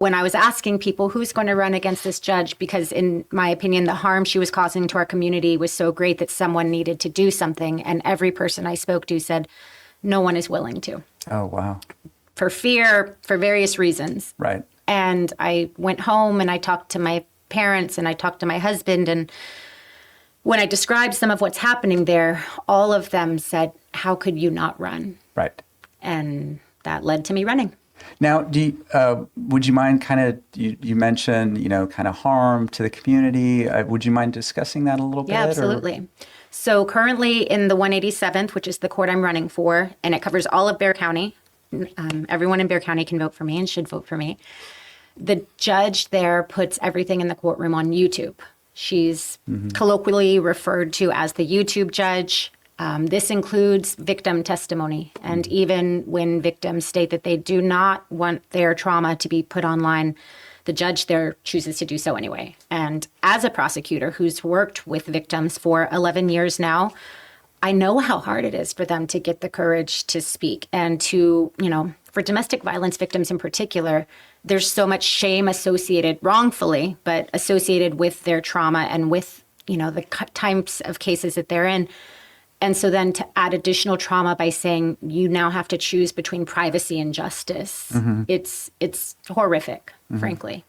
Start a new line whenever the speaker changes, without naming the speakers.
when I was asking people who's going to run against this judge, because in my opinion, the harm she was causing to our community was so great that someone needed to do something. And every person I spoke to said, no one is willing to.
Oh, wow.
For fear, for various reasons.
Right.
And I went home and I talked to my parents and I talked to my husband. And when I described some of what's happening there, all of them said, how could you not run?
Right.
And that led to me running.
Now, would you mind you mentioned, kind of harm to the community. Would you mind discussing that a little bit?
Yeah, absolutely. So currently in the 187th, which is the court I'm running for, and it covers all of Bexar County. Everyone in Bexar County can vote for me and should vote for me. The judge there puts everything in the courtroom on YouTube. She's colloquially referred to as the YouTube judge. This includes victim testimony. And even when victims state that they do not want their trauma to be put online, the judge there chooses to do so anyway. And as a prosecutor who's worked with victims for 11 years now, I know how hard it is for them to get the courage to speak and to, for domestic violence victims in particular, there's so much shame associated wrongfully, but associated with their trauma and with, the types of cases that they're in. And so then to add additional trauma by saying you now have to choose between privacy and justice, it's horrific, frankly.